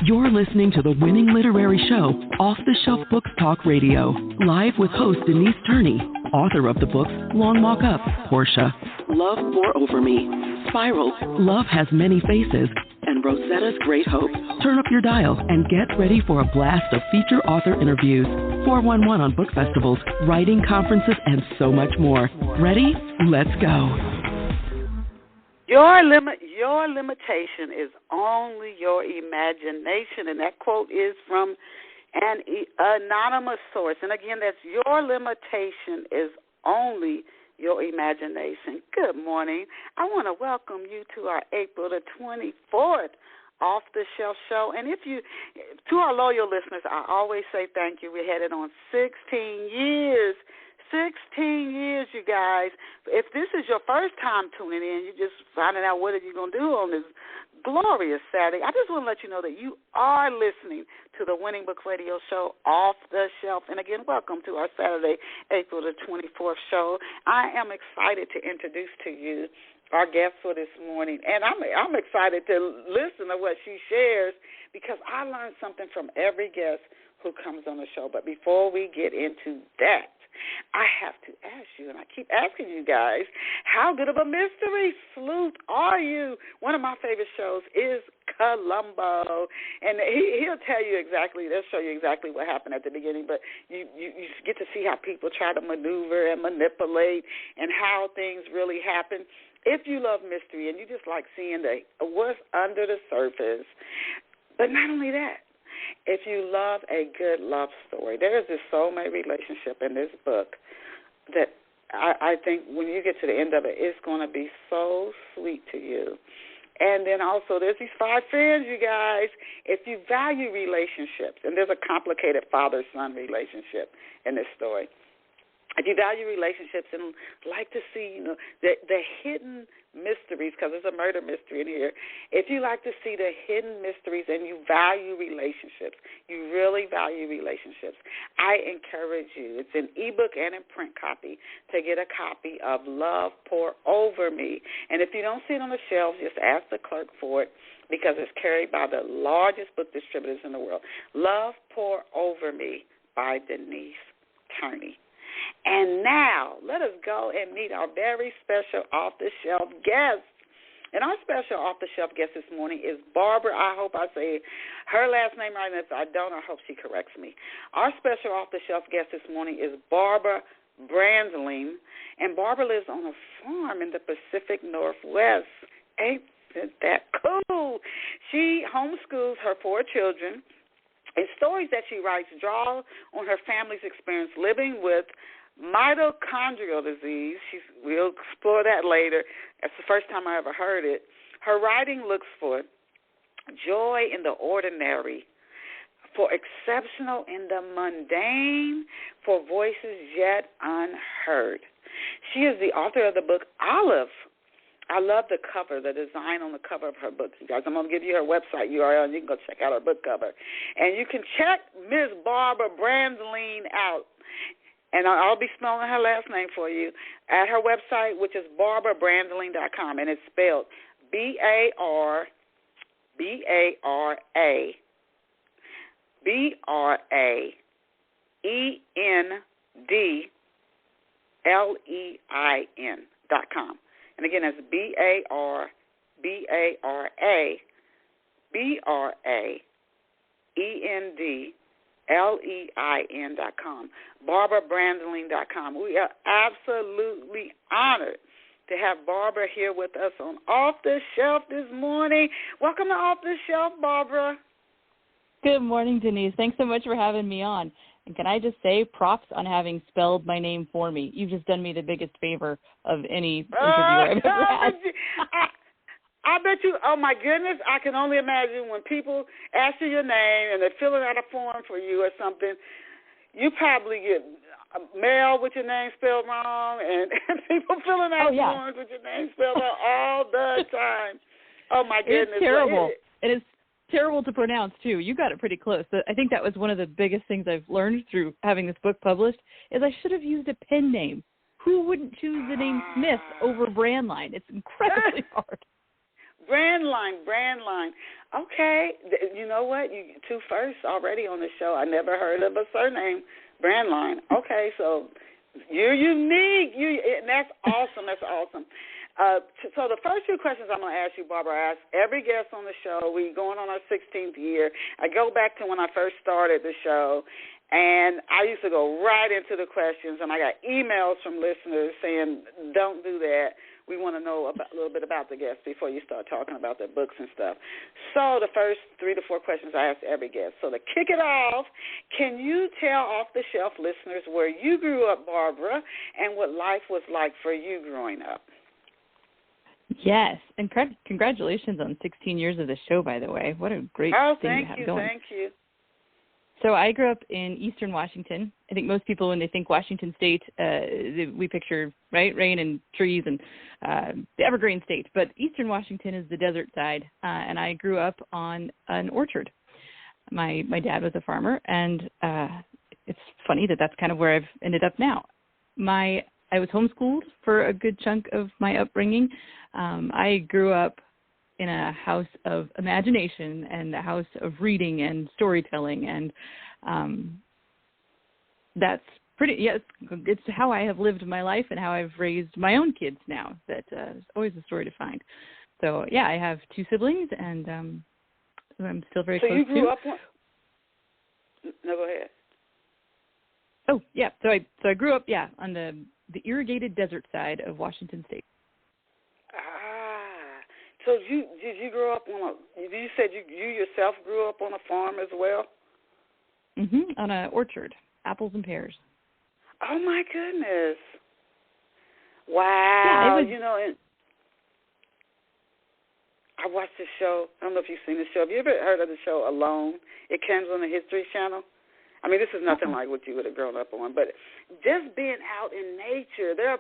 You're listening to the winning literary show, Off the Shelf Books Talk Radio, live with host Denise Turney, author of the books Long Walk Up, Portia, Love Pour Over Me, Spiral, Love Has Many Faces, and Rosetta's Great Hope. Turn up your dial and get ready for a blast of feature author interviews, 411 on book festivals, writing conferences, and so much more. Ready? Let's go. Your limitation is only your imagination, and that quote is from an anonymous source. And again, that's your limitation is only your imagination. Good morning. I want to welcome you to our April the 24th Off the Shelf show. And to our loyal listeners, I always say thank you. We're headed on 16 years. 16 years, you guys. If this is your first time tuning in, you're just finding out what are you going to do on this glorious Saturday, I just want to let you know that you are listening to the Winning Book Radio show, Off the Shelf. And again, welcome to our Saturday, April the 24th show. I am excited to introduce to you our guest for this morning, and I'm excited to listen to what she shares because I learned something from every guest who comes on the show. But before we get into that, I have to ask you, and I keep asking you guys, how good of a mystery sleuth are you? One of my favorite shows is Columbo, and he'll tell you exactly, they'll show you exactly what happened at the beginning, but you get to see how people try to maneuver and manipulate and how things really happen. If you love mystery and you just like seeing what's under the surface, but not only that, if you love a good love story, there is this soulmate relationship in this book that I think when you get to the end of it, it's going to be so sweet to you. And then also there's these 5 friends, you guys. If you value relationships, and there's a complicated father-son relationship in this story. If you value relationships and like to see, the hidden mysteries, because there's a murder mystery in here. If you like to see the hidden mysteries and you value relationships, you really value relationships, I encourage you, it's an ebook and in print copy, to get a copy of Love Pour Over Me. And if you don't see it on the shelves, just ask the clerk for it because it's carried by the largest book distributors in the world. Love Pour Over Me by Denise Turney. And now, let us go and meet our very special off-the-shelf guest. And our special off-the-shelf guest this morning is Barbara. I hope I say her last name right, and if I don't, I hope she corrects me. Our special off-the-shelf guest this morning is Barbara Brandlein, and Barbara lives on a farm in the Pacific Northwest. Ain't that cool? She homeschools her 4 children. And stories that she writes draw on her family's experience living with mitochondrial disease. We'll explore that later. That's the first time I ever heard it. Her writing looks for joy in the ordinary, for exceptional in the mundane, for voices yet unheard. She is the author of the book Olive. I love the cover, the design on the cover of her book, you guys. I'm going to give you her website URL, and you can go check out her book cover. And you can check Miss Barbara Brandlein out. And I'll be spelling her last name for you at her website, which is barbarabrandlein.com, and it's spelled BarbaraBraendlein.com. And again, that's BarbaraBraendlein.com. BarbaraBrandlein.com. We are absolutely honored to have Barbara here with us on Off the Shelf this morning. Welcome to Off the Shelf, Barbara. Good morning, Denise. Thanks so much for having me on. And can I just say props on having spelled my name for me. You've just done me the biggest favor of any interview I've ever had. I bet you, oh, my goodness, I can only imagine when people ask you your name and they're filling out a form for you or something, you probably get mail with your name spelled wrong and people filling out forms with your name spelled out all the time. Oh, my goodness. It's terrible. It is terrible to pronounce, too. You got it pretty close. I think that was one of the biggest things I've learned through having this book published is I should have used a pen name. Who wouldn't choose the name Smith over Brandlein? It's incredibly hard. Brandlein. Okay. You know what? You two firsts already on the show. I never heard of a surname, Brandlein. Okay, so you're unique. That's awesome. That's awesome. So the first few questions I'm going to ask you, Barbara, I ask every guest on the show. We're going on our 16th year. I go back to when I first started the show, and I used to go right into the questions, and I got emails from listeners saying, don't do that. We want to know a little bit about the guest before you start talking about their books and stuff. So the first 3 to 4 questions I ask every guest. So to kick it off, can you tell off-the-shelf listeners where you grew up, Barbara, and what life was like for you growing up? Yes, and congratulations on 16 years of the show, by the way. What a great thing to have going. Thank you. So I grew up in eastern Washington. I think most people, when they think Washington State, we picture, right, rain and trees and the evergreen state. But eastern Washington is the desert side, and I grew up on an orchard. My dad was a farmer, and it's funny that that's kind of where I've ended up now. I was homeschooled for a good chunk of my upbringing. I grew up in a house of imagination and a house of reading and storytelling, and that's it's how I have lived my life and how I've raised my own kids now. That is always a story to find. So, yeah, I have 2 siblings, and I'm still very close to. So you grew up No, go ahead. Oh, yeah. So I grew up, on the irrigated desert side of Washington State. So did you grow up you said you yourself grew up on a farm as well? Mm-hmm, on an orchard, apples and pears. Oh, my goodness. Wow. Yeah, I watched this show. I don't know if you've seen the show. Have you ever heard of the show Alone? It comes on the History Channel. I mean, this is nothing like what you would have grown up on, but just being out in nature. There are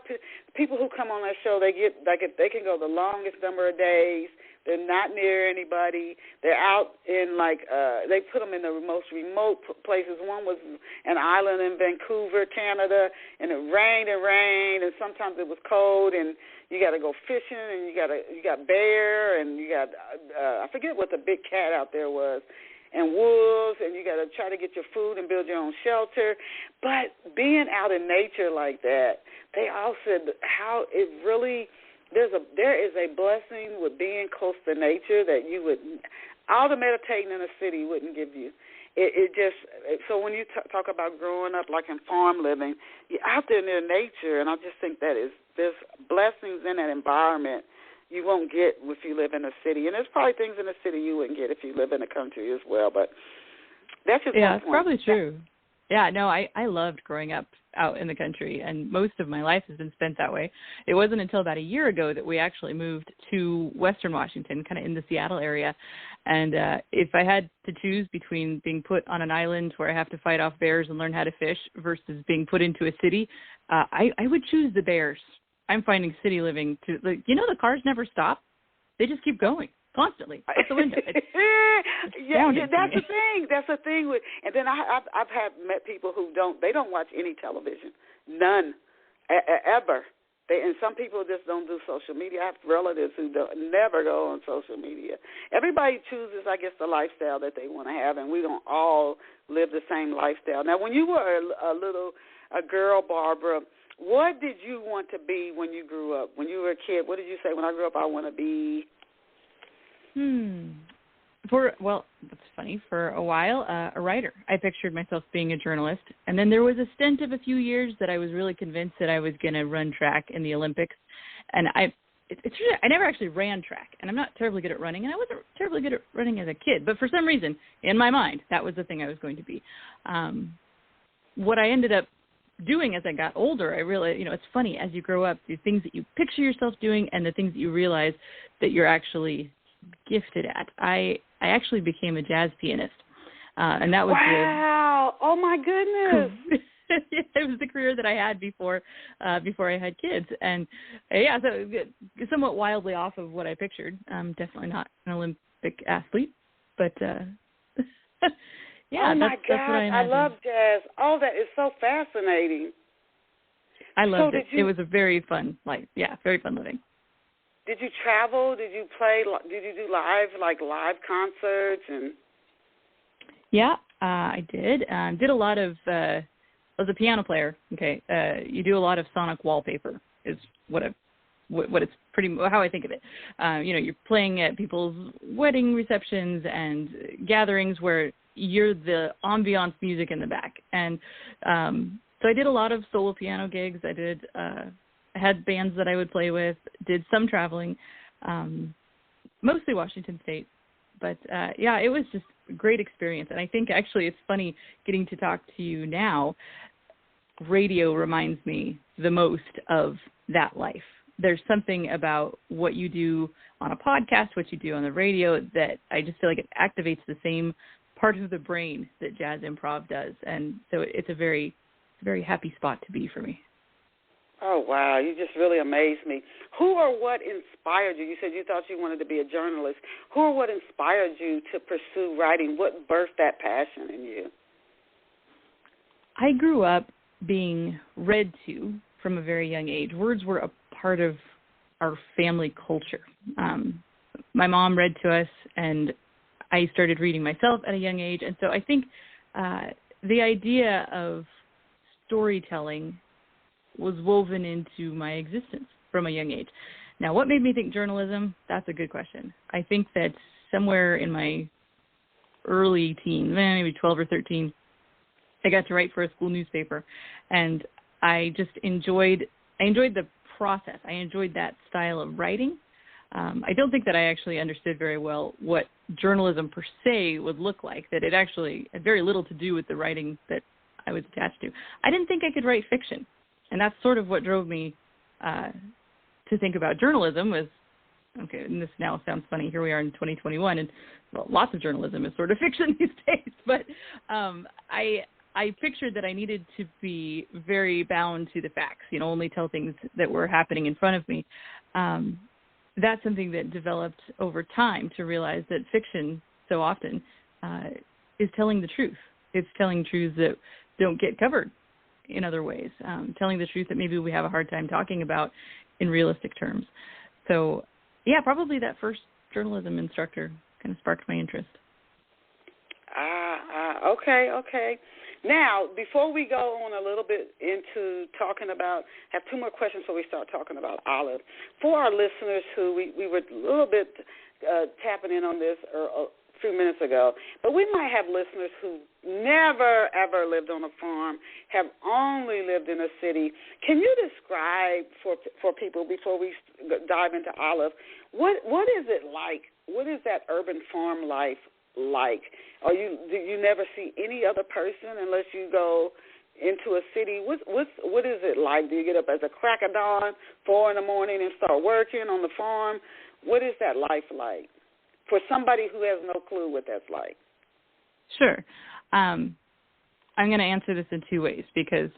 people who come on that show. They they can go the longest number of days. They're not near anybody. They're out in they put them in the most remote places. One was an island in Vancouver, Canada, and it rained, and sometimes it was cold, and you got to go fishing, and you got bear, and you got I forget what the big cat out there was. And wolves, and you got to try to get your food and build your own shelter. But being out in nature like that, they all said how it really there is a blessing with being close to nature that all the meditating in a city wouldn't give you. So when you talk about growing up like in farm living, you're out there near nature, and I just think there's blessings in that environment you won't get if you live in a city. And there's probably things in the city you wouldn't get if you live in the country as well. But that's just it's probably true. Yeah, no, I loved growing up out in the country, and most of my life has been spent that way. It wasn't until about a year ago that we actually moved to Western Washington, kind of in the Seattle area. And if I had to choose between being put on an island where I have to fight off bears and learn how to fish versus being put into a city, I would choose the bears. I'm finding city living the cars never stop. They just keep going constantly out the window. It's that's the thing. That's the thing and then I've met people who don't watch any television, none, ever. And some people just don't do social media. I have relatives who never go on social media. Everybody chooses, I guess, the lifestyle that they want to have, and we don't all live the same lifestyle. Now, when you were a girl, Barbara, what did you want to be when you grew up? When you were a kid, what did you say? When I grew up, I want to be? That's funny. For a while, a writer. I pictured myself being a journalist. And then there was a stint of a few years that I was really convinced that I was going to run track in the Olympics. And I never actually ran track. And I'm not terribly good at running. And I wasn't terribly good at running as a kid. But for some reason, in my mind, that was the thing I was going to be. What I ended up doing as I got older, I realized, it's funny, as you grow up, the things that you picture yourself doing and the things that you realize that you're actually gifted at. I actually became a jazz pianist, and that was wow! Oh my goodness! It was the career that I had before I had kids, and so somewhat wildly off of what I pictured. Definitely not an Olympic athlete, but oh my God, I love jazz. Oh, that is so fascinating. I loved it. It was a very fun life. Yeah, very fun living. did you travel? Did you play? Did you do live concerts? And yeah, I did. Did a lot of. I was a piano player. Okay, you do a lot of sonic wallpaper. Is what it's pretty how I think of it. You're playing at people's wedding receptions and gatherings where you're the ambiance music in the back. And so I did a lot of solo piano gigs. I had bands that I would play with, did some traveling, mostly Washington State. But, it was just a great experience. And I think actually it's funny getting to talk to you now. Radio reminds me the most of that life. There's something about what you do on a podcast, what you do on the radio, that I just feel like it activates the same part of the brain that jazz improv does. And so it's a very, very happy spot to be for me. Oh, wow. You just really amaze me. Who or what inspired you? You said you thought you wanted to be a journalist. Who or what inspired you to pursue writing? What birthed that passion in you? I grew up being read to from a very young age. Words were a part of our family culture. My mom read to us, and I started reading myself at a young age. And so I think the idea of storytelling was woven into my existence from a young age. Now, what made me think journalism? That's a good question. I think that somewhere in my early teens, maybe 12 or 13, I got to write for a school newspaper, and I just enjoyed the process. I enjoyed that style of writing. I don't think that I actually understood very well what journalism per se would look like, that it actually had very little to do with the writing that I was attached to. I didn't think I could write fiction, and that's sort of what drove me to think about journalism was, okay, and this now sounds funny, here we are in 2021, and lots of journalism is sort of fiction these days, but I pictured that I needed to be very bound to the facts, only tell things that were happening in front of me. That's something that developed over time to realize that fiction so often is telling the truth. It's telling truths that don't get covered in other ways, telling the truth that maybe we have a hard time talking about in realistic terms. So, yeah, probably that first journalism instructor kind of sparked my interest. Okay. Now, before we go on a little bit into talking about, I have two more questions before we start talking about Olive. For our listeners who we were a little bit tapping in on this a few minutes ago, but we might have listeners who never, ever lived on a farm, have only lived in a city. Can you describe for people, before we dive into Olive, what is it like? What is that urban farm life like? Do you never see any other person unless you go into a city? What is it like? Do you get up at the crack of dawn, 4 a.m, and start working on the farm? What is that life like for somebody who has no clue what that's like? Sure. I'm going to answer this in two ways, because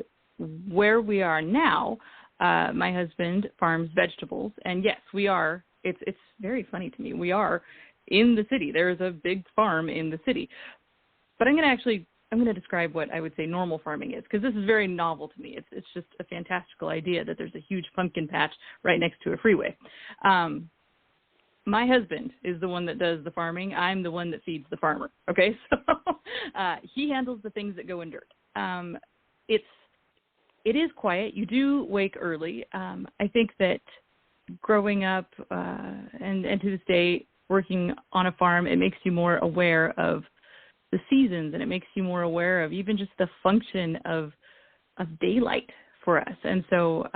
where we are now, my husband farms vegetables, and yes, we are. It's very funny to me. We are in the city. There is a big farm in the city. But I'm going to describe what I would say normal farming is, because this is very novel to me. It's just a fantastical idea that there's a huge pumpkin patch right next to a freeway. My husband is the one that does the farming. I'm the one that feeds the farmer. Okay, so he handles the things that go in dirt. It is quiet. You do wake early. I think that growing up and to this day working on a farm, it makes you more aware of the seasons, and it makes you more aware of even just the function of daylight for us. And so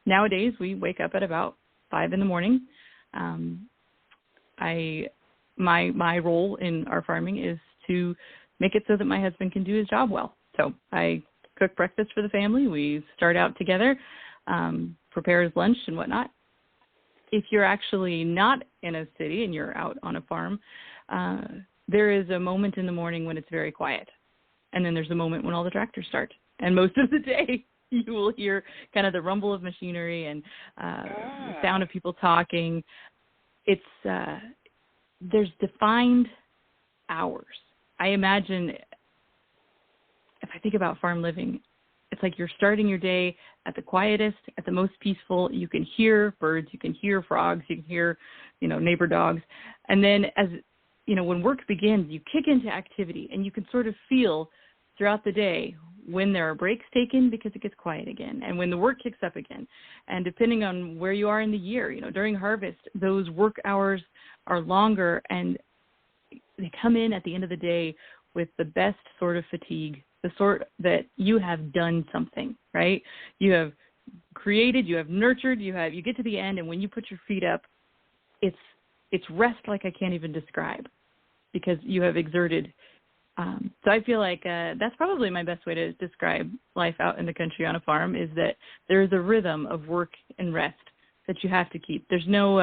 nowadays we wake up at about 5 a.m. My role in our farming is to make it so that my husband can do his job well. So I cook breakfast for the family. We start out together, prepare his lunch and whatnot. If you're actually not in a city and you're out on a farm, there is a moment in the morning when it's very quiet. And then there's a moment when all the tractors start. And most of the day you will hear kind of the rumble of machinery and the sound of people talking. It's there's defined hours. I imagine, if I think about farm living, It's like you're starting your day at the quietest, at the most peaceful. You can hear birds, you can hear frogs, you can hear, neighbor dogs. And then when work begins, you kick into activity, and you can sort of feel throughout the day when there are breaks taken because it gets quiet again, and when the work kicks up again. And depending on where you are in the year, during harvest, those work hours are longer, and they come in at the end of the day with the best sort of fatigue, the sort that you have done something, right? You have created, you have nurtured, you get to the end, and when you put your feet up, it's rest like I can't even describe, because you have exerted. So I feel like that's probably my best way to describe life out in the country on a farm, is that there is a rhythm of work and rest that you have to keep. There's no,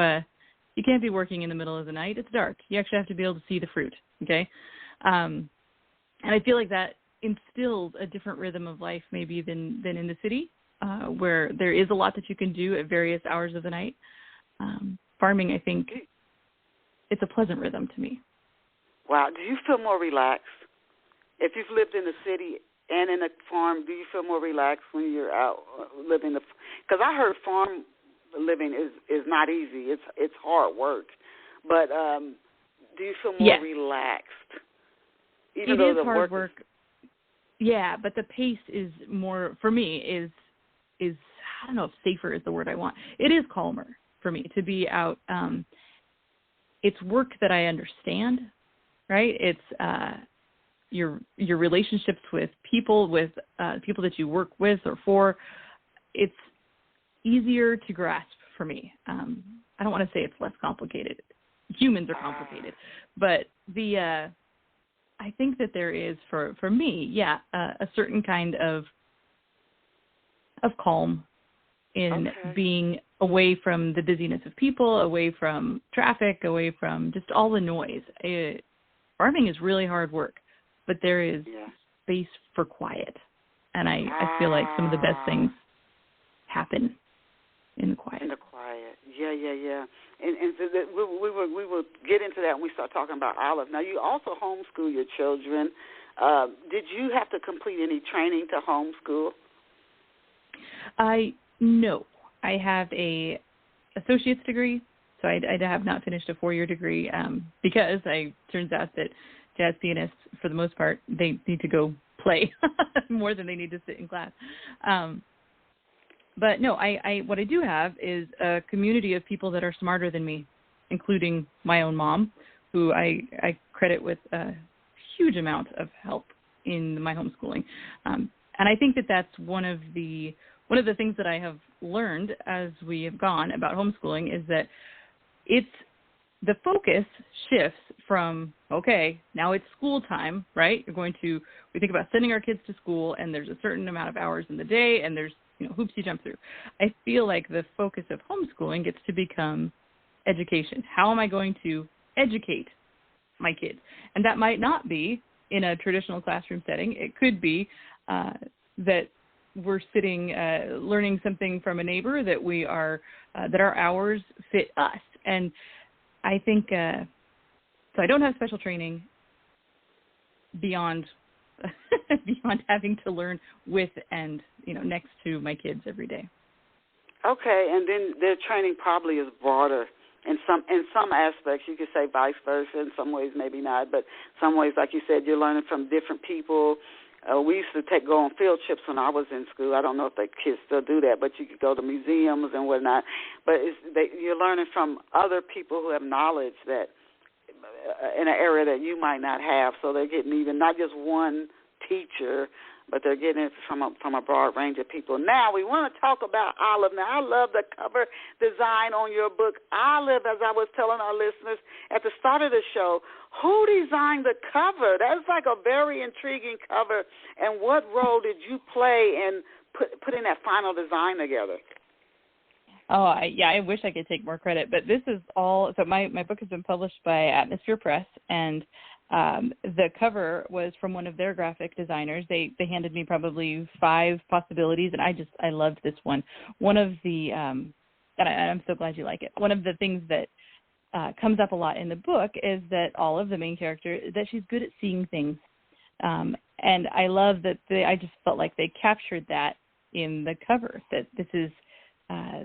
you can't be working in the middle of the night. It's dark. You actually have to be able to see the fruit, okay? And I feel like that instills a different rhythm of life maybe than in the city, where there is a lot that you can do at various hours of the night. Farming, I think, it's a pleasant rhythm to me. Wow. Do you feel more relaxed? If you've lived in the city and in a farm, do you feel more relaxed when you're out living? Because I heard farm living is not easy. It's hard work. But do you feel more relaxed? Even though it is hard work. Yeah, but the pace is more, for me, is I don't know if safer is the word I want. It is calmer for me to be out. It's work that I understand, right? It's your relationships with people that you work with or for. It's easier to grasp for me. I don't want to say it's less complicated. Humans are complicated, but I think that there is for me, a certain kind of calm in being away from the busyness of people, away from traffic, away from just all the noise. Farming is really hard work, but there is space for quiet, and I feel like some of the best things happen in the quiet. In the quiet, yeah. And so that we will get into that when we start talking about Olive. Now, you also homeschool your children. Did you have to complete any training to homeschool? No. I have a associate's degree, so I have not finished a 4-year degree because it turns out that jazz pianists, for the most part, they need to go play more than they need to sit in class. But no, what I do have is a community of people that are smarter than me, including my own mom, who I credit with a huge amount of help in my homeschooling. And I think that that's one of the things that I have learned as we have gone about homeschooling is that the focus shifts from, okay, now it's school time, right? We think about sending our kids to school, and there's a certain amount of hours in the day, and there's hoops you jump through. I feel like the focus of homeschooling gets to become education. How am I going to educate my kids? And that might not be in a traditional classroom setting. It could be that we're sitting learning something from a neighbor that that our hours fit us. And I think so. I don't have special training beyond having to learn with and next to my kids every day. Okay, and then their training probably is broader in some aspects. You could say vice versa. In some ways, maybe not, but some ways, like you said, you're learning from different people. We used to go on field trips when I was in school. I don't know if the kids still do that, but you could go to museums and whatnot. But you're learning from other people who have knowledge that in an area that you might not have. So they're getting even not just one teacher, but they're getting it from a broad range of people. Now we want to talk about Olive. Now I love the cover design on your book, Olive. As I was telling our listeners at the start of the show, who designed the cover? That's like a very intriguing cover. And what role did you play in putting that final design together? Oh, I wish I could take more credit, but this is all. So my book has been published by Atmosphere Press, and the cover was from one of their graphic designers. They handed me probably 5 possibilities, and I loved this one. One of the, and I'm so glad you like it. One of the things that comes up a lot in the book is that Olive, the main character, that she's good at seeing things. And I love that I just felt like they captured that in the cover, that this is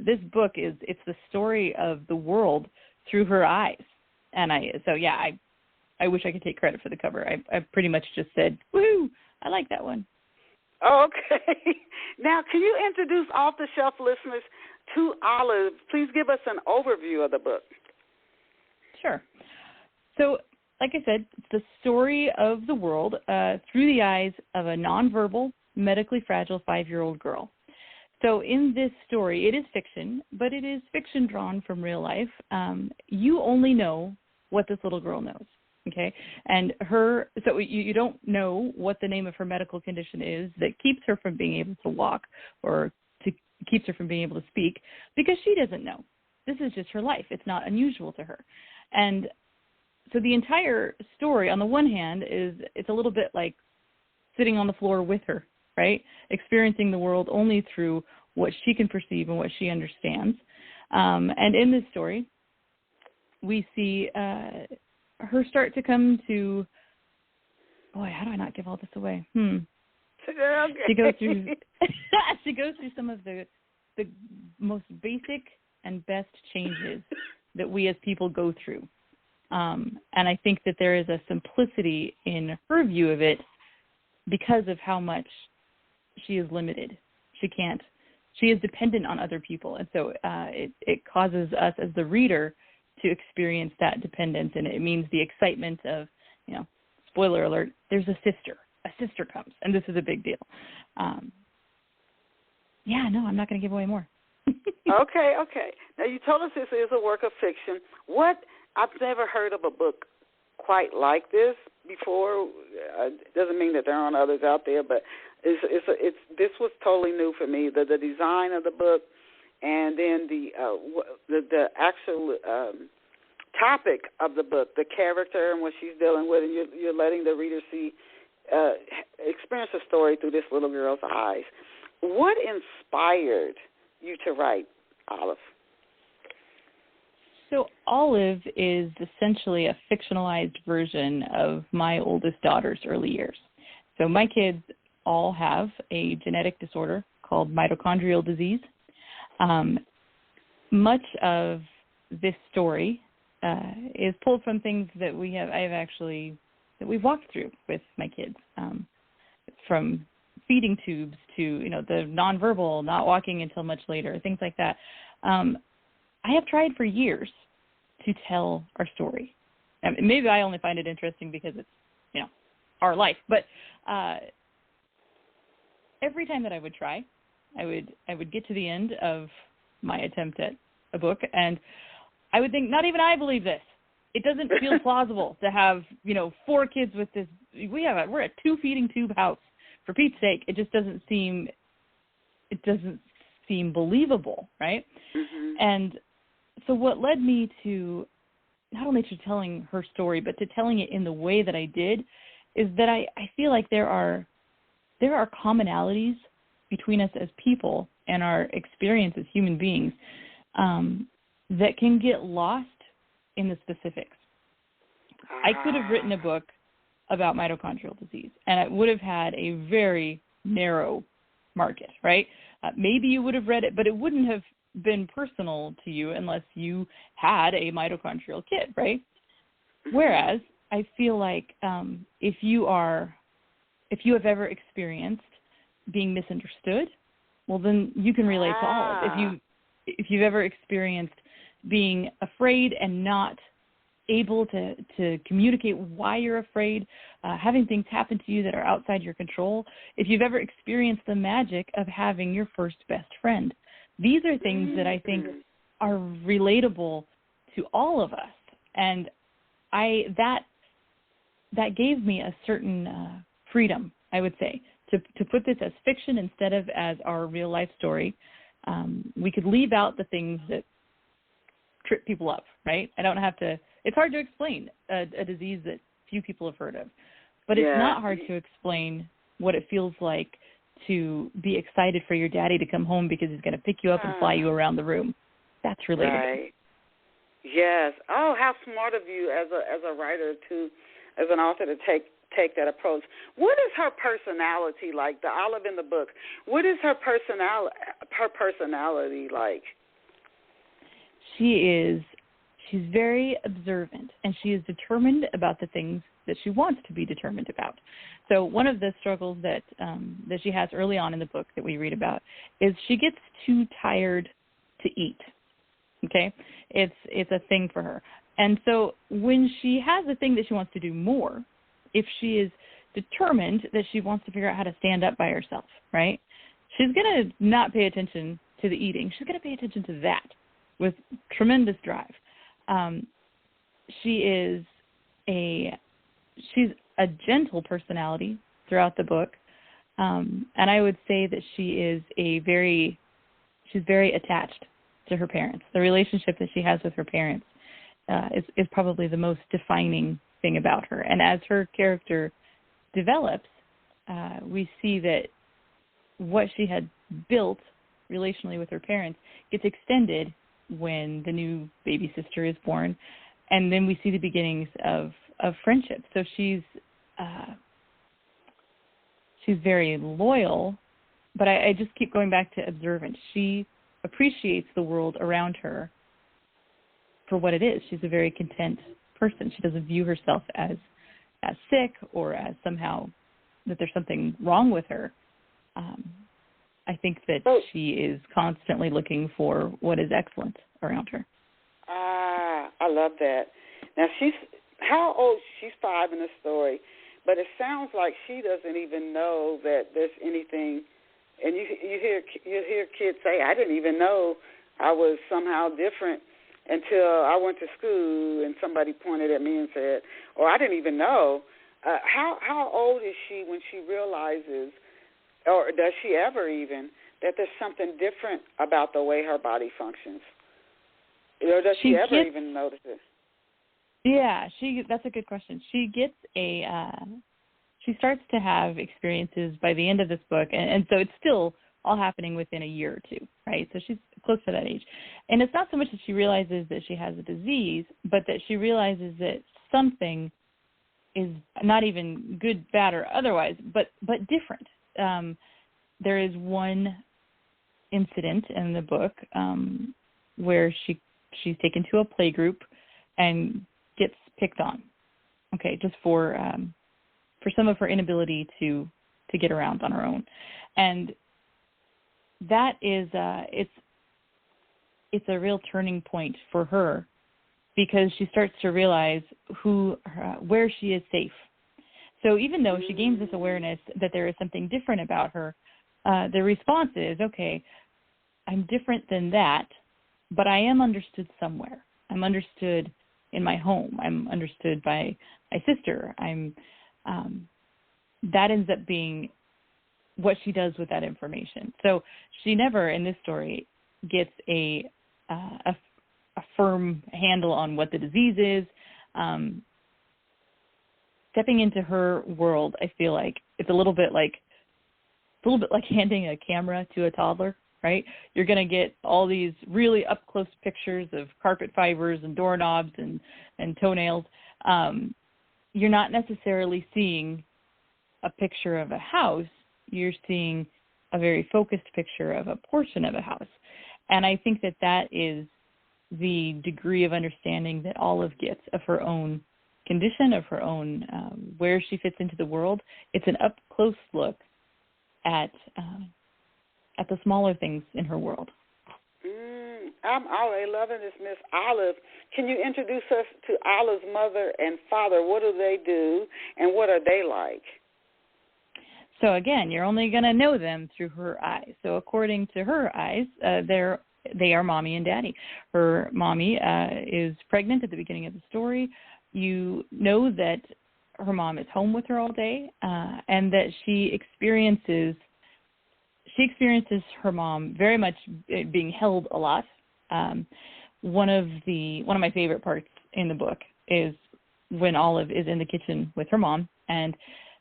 this book it's the story of the world through her eyes. And I wish I could take credit for the cover. I pretty much just said, woohoo, I like that one. Okay. Now, can you introduce off-the-shelf listeners to Olive? Please give us an overview of the book. Sure. So, like I said, it's the story of the world through the eyes of a nonverbal, medically fragile 5-year-old girl. So in this story, it is fiction, but it is fiction drawn from real life. You only know what this little girl knows, okay? And so you don't know what the name of her medical condition is that keeps her from being able to walk or keeps her from being able to speak, because she doesn't know. This is just her life. It's not unusual to her. And so the entire story, on the one hand, it's a little bit like sitting on the floor with her, right? Experiencing the world only through what she can perceive and what she understands. And in this story, we see her start to come to, boy, how do I not give all this away? Okay. She goes through some of the most basic and best changes that we as people go through. And I think that there is a simplicity in her view of it because of how much she is limited. She is dependent on other people. And so it causes us as the reader to experience that dependence. And it means the excitement of, spoiler alert, there's a sister comes. And this is a big deal. I'm not going to give away more. Okay. Now, you told us this is a work of fiction. I've never heard of a book quite like this before. Doesn't mean that there aren't others out there, but this was totally new for me. The design of the book, and then the actual topic of the book, the character and what she's dealing with, and you're letting the reader experience a story through this little girl's eyes. What inspired you to write Olive? So Olive is essentially a fictionalized version of my oldest daughter's early years. So my kids all have a genetic disorder called mitochondrial disease. Much of this story is pulled from things that we've walked through with my kids, from feeding tubes to, the nonverbal, not walking until much later, things like that. I have tried for years to tell our story. And maybe I only find it interesting because it's, our life. But every time that I would try, I would get to the end of my attempt at a book, and I would think, not even I believe this. It doesn't feel plausible to have, 4 kids with this. We're a 2 feeding tube house. For Pete's sake, it just doesn't seem believable, right? Mm-hmm. And so what led me to not only to telling her story, but to telling it in the way that I did, is that I feel like there are commonalities between us as people and our experience as human beings that can get lost in the specifics. I could have written a book about mitochondrial disease, and it would have had a very narrow market, right? Maybe you would have read it, but it wouldn't have been personal to you unless you had a mitochondrial kid, right? Whereas I feel like if you have ever experienced being misunderstood, well, then you can relate to all of it. If you've ever experienced being afraid and not able to communicate why you're afraid, having things happen to you that are outside your control, if you've ever experienced the magic of having your first best friend, these are things that I think are relatable to all of us. And that gave me a certain freedom, I would say, to put this as fiction instead of as our real life story. We could leave out the things that trip people up, right? I don't have to. It's hard to explain a disease that few people have heard of, but it's not hard to explain what it feels like to be excited for your daddy to come home because he's going to pick you up and fly you around the room. That's relatable. Right. Yes. Oh, how smart of you as a writer as an author to take take that approach. What is her personality like? The Olive in the book. What is her personality like? She's very observant, and she is determined about the things that she wants to be determined about. So one of the struggles that she has early on in the book that we read about is she gets too tired to eat. Okay, it's a thing for her, and so when she has a thing that she wants to do more, if she is determined that she wants to figure out how to stand up by herself, right? She's gonna not pay attention to the eating. She's gonna pay attention to that with tremendous drive. She's a gentle personality throughout the book, and I would say that she's very attached to her parents. The relationship that she has with her parents is probably the most defining thing about her. And as her character develops, we see that what she had built relationally with her parents gets extended when the new baby sister is born, and then we see the beginnings of friendship. So she's very loyal, but I just keep going back to observant. She appreciates the world around her for what it is. She's a very content person. She doesn't view herself as sick or as somehow that there's something wrong with her. I think that she is constantly looking for what is excellent around her. I love that. Now, how old? She's 5 in the story, but it sounds like she doesn't even know that there's anything. And you hear kids say, "I didn't even know I was somehow different until I went to school and somebody pointed at me and said," or "I didn't even know." How old is she when she realizes, or does she ever even, that there's something different about the way her body functions? Or does she ever even notice it? Yeah, that's a good question. She gets she starts to have experiences by the end of this book, and so it's still all happening within a year or two, right? So she's close to that age. And it's not so much that she realizes that she has a disease, but that she realizes that something is not even good, bad, or otherwise, but different. There is one incident in the book where she's taken to a play group and gets picked on, okay, just for some of her inability to get around on her own. And that is it's a real turning point for her, because she starts to realize where she is safe. So even though she gains this awareness that there is something different about her, the response is, okay, I'm different than that, but I am understood somewhere. I'm understood in my home. I'm understood by my sister. That ends up being what she does with that information. So she never, in this story, gets a firm handle on what the disease is. Stepping into her world, I feel like it's a little bit like handing a camera to a toddler, right? You're going to get all these really up close pictures of carpet fibers and doorknobs and toenails. You're not necessarily seeing a picture of a house. You're seeing a very focused picture of a portion of a house. And I think that is the degree of understanding that Olive gets of her own condition, of her own where she fits into the world. It's an up close look at the smaller things in her world. I'm already loving this, Miss Olive. Can you introduce us to Olive's mother and father? What do they do, and what are they like? So again, you're only going to know them through her eyes. So according to her eyes, they are mommy and daddy. Her mommy is pregnant at the beginning of the story. You know that her mom is home with her all day, and that she experiences her mom very much being held a lot. One of my favorite parts in the book is when Olive is in the kitchen with her mom, and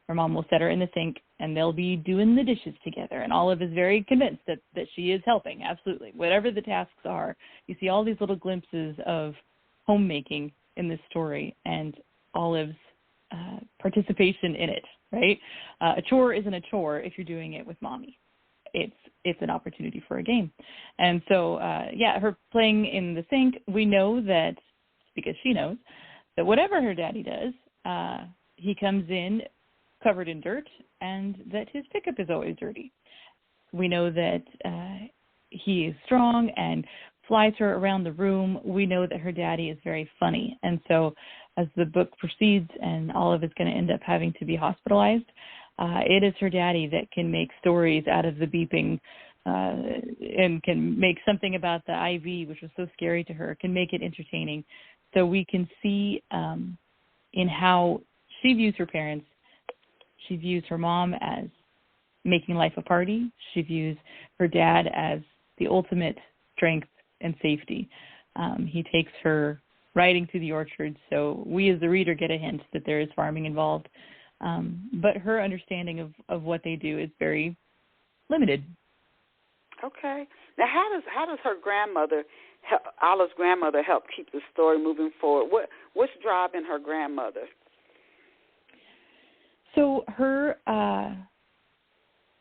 her mom will set her in the sink, and they'll be doing the dishes together. And Olive is very convinced that she is helping, absolutely. Whatever the tasks are, you see all these little glimpses of homemaking in this story, and Olive's participation in it, right? A chore isn't a chore if you're doing it with mommy. It's an opportunity for a game. And so, her playing in the sink, we know that, because she knows, that whatever her daddy does, he comes in covered in dirt, and that his pickup is always dirty. We know that he is strong and flies her around the room. We know that her daddy is very funny. And so as the book proceeds and Olive is going to end up having to be hospitalized, it is her daddy that can make stories out of the beeping and can make something about the IV, which was so scary to her, can make it entertaining. So we can see in how she views her parents. She views her mom as making life a party. She views her dad as the ultimate strength and safety. He takes her riding through the orchard, so we as the reader get a hint that there is farming involved. But her understanding of what they do is very limited. Okay. Now, how does her grandmother, Olive's grandmother, help keep the story moving forward? What's driving her grandmother? So her,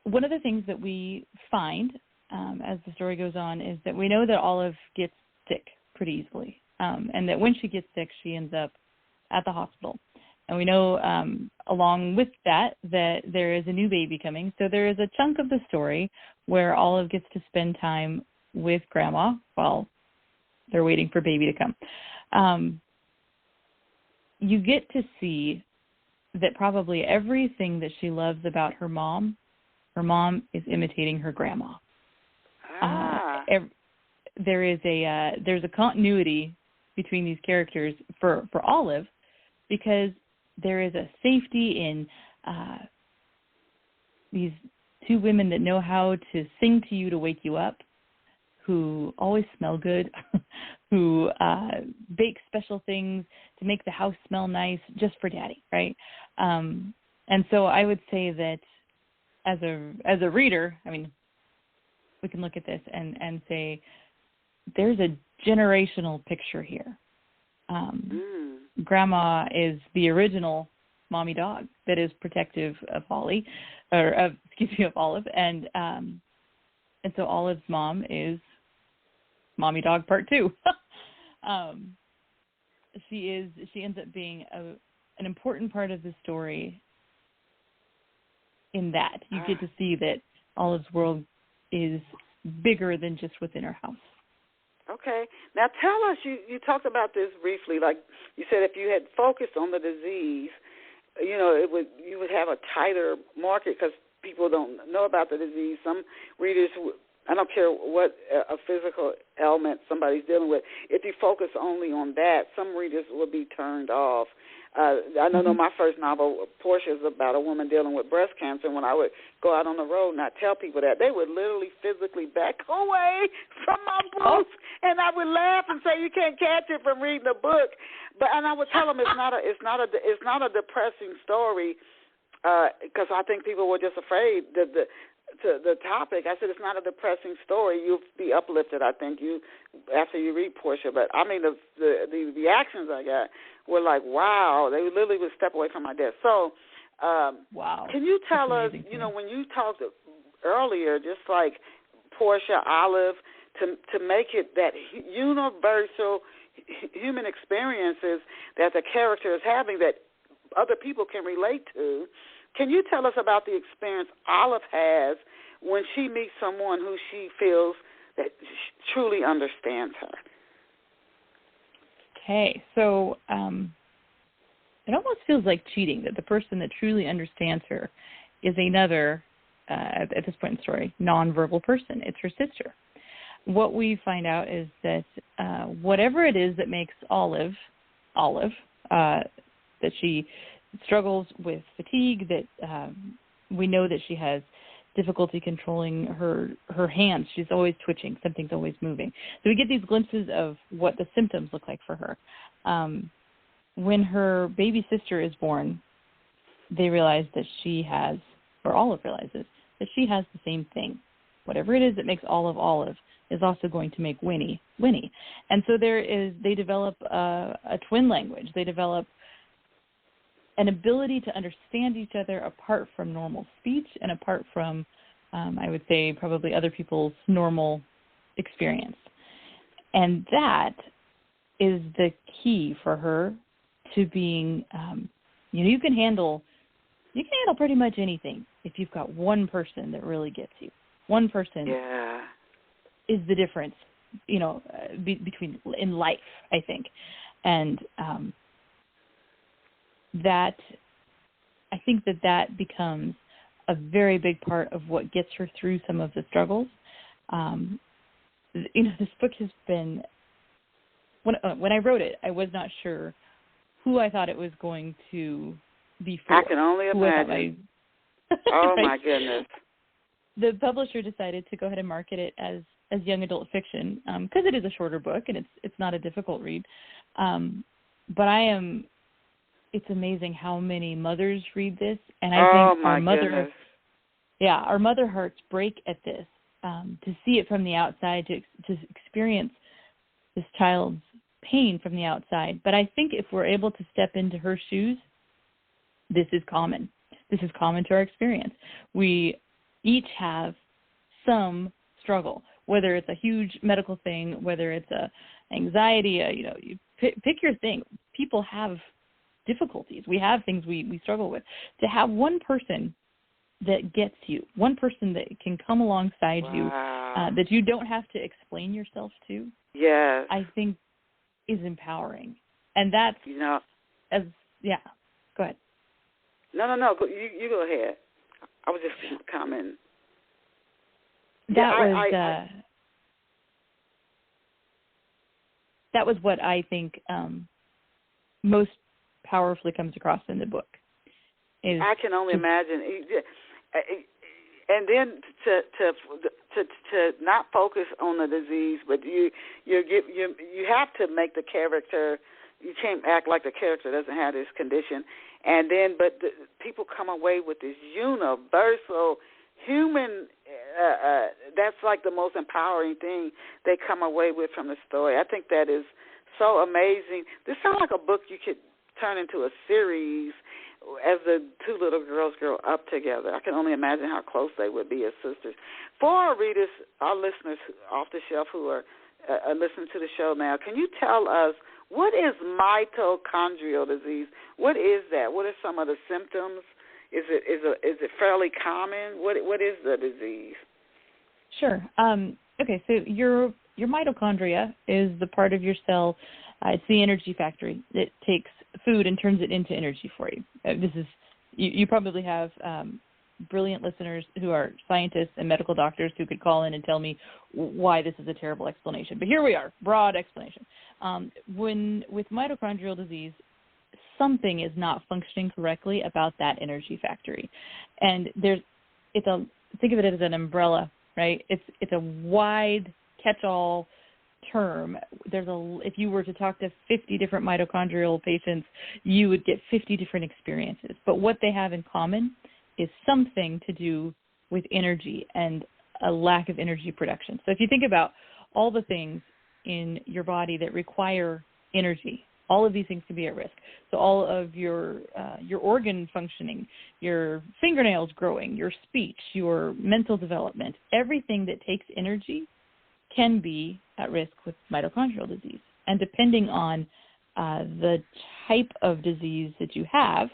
one of the things that we find as the story goes on is that we know that Olive gets sick pretty easily, and that when she gets sick, she ends up at the hospital. And we know along with that there is a new baby coming. So there is a chunk of the story where Olive gets to spend time with Grandma while they're waiting for baby to come. You get to see that probably everything that she loves about her mom is imitating her grandma. There's a continuity between these characters for Olive, because there is a safety in these two women that know how to sing to you to wake you up, who always smell good, who bake special things to make the house smell nice just for Daddy, right? And so I would say that as a reader, I mean, we can look at this and say there's a generational picture here. Grandma is the original mommy dog that is protective of Olive, and so Olive's mom is mommy dog part 2. She ends up being an important part of the story. In that you get to see that Olive's world is bigger than just within her house. Okay. Now tell us, you talked about this briefly, like you said if you had focused on the disease, you would have a tighter market because people don't know about the disease. Some readers, I don't care what a physical ailment somebody's dealing with, if you focus only on that, some readers will be turned off. I know my first novel, Portia, is about a woman dealing with breast cancer. When I would go out on the road and I'd tell people that, they would literally physically back away from my books, and I would laugh and say, "You can't catch it from reading the book." And I would tell them it's not a depressing story, because I think people were just afraid that the topic. I said it's not a depressing story. You'll be uplifted, I think, after you read Portia. But I mean, the reactions I got were like, wow. They literally would step away from my desk. So, wow. Can you tell us, when you talked earlier, just like Portia, Olive, to make it that universal human experiences that the character is having that other people can relate to, can you tell us about the experience Olive has when she meets someone who she feels that truly understands her? Okay, so it almost feels like cheating that the person that truly understands her is another, at this point in the story, nonverbal person. It's her sister. What we find out is that whatever it is that makes Olive, that she struggles with fatigue, that we know that she has difficulty controlling her hands. She's always twitching. Something's always moving. So we get these glimpses of what the symptoms look like for her. When her baby sister is born, they realize that she has, or Olive realizes, that she has the same thing. Whatever it is that makes Olive is also going to make Winnie. And so they develop a twin language. They develop an ability to understand each other apart from normal speech and apart from, I would say, probably other people's normal experience. And that is the key for her to being, you can handle pretty much anything if you've got one person that really gets you. One person is the difference, between in life, I think. And that I think that becomes a very big part of what gets her through some of the struggles. This book has been, when I wrote it, I was not sure who I thought it was going to be for. I can only imagine. Oh, right? My goodness. The publisher decided to go ahead and market it as young adult fiction because it is a shorter book and it's not a difficult read. But it's amazing how many mothers read this, and I think our mother hearts break at this, to see it from the outside, to experience this child's pain from the outside. But I think if we're able to step into her shoes, this is common. This is common to our experience. We each have some struggle, whether it's a huge medical thing, whether it's a anxiety, you pick your thing. People have difficulties. We have things we struggle with. To have one person that gets you, one person that can come alongside you, that you don't have to explain yourself to, I think is empowering. And that's, go ahead. No, you go ahead. I was just commenting. That was what I think most powerfully comes across in the book. I can only imagine, and then to not focus on the disease, but you have to make the character. You can't act like the character doesn't have this condition, and then people come away with this universal human. That's like the most empowering thing they come away with from the story. I think that is so amazing. This sounds like a book you could turn into a series as the two little girls grow up together. I can only imagine how close they would be as sisters. For our readers, our listeners off the shelf who are listening to the show now, can you tell us, what is mitochondrial disease? What is that? What are some of the symptoms? Is it fairly common? What is the disease? Sure. Okay, so your mitochondria is the part of your cell. It's the energy factory. It takes food and turns it into energy for you. You probably have brilliant listeners who are scientists and medical doctors who could call in and tell me why this is a terrible explanation. But here we are, broad explanation. With mitochondrial disease, something is not functioning correctly about that energy factory. And think of it as an umbrella, right? It's a wide catch-all term. If you were to talk to 50 different mitochondrial patients, you would get 50 different experiences. But what they have in common is something to do with energy and a lack of energy production. So if you think about all the things in your body that require energy, all of these things can be at risk. So all of your organ functioning, your fingernails growing, your speech, your mental development, everything that takes energy can be at risk with mitochondrial disease. And depending on the type of disease that you have,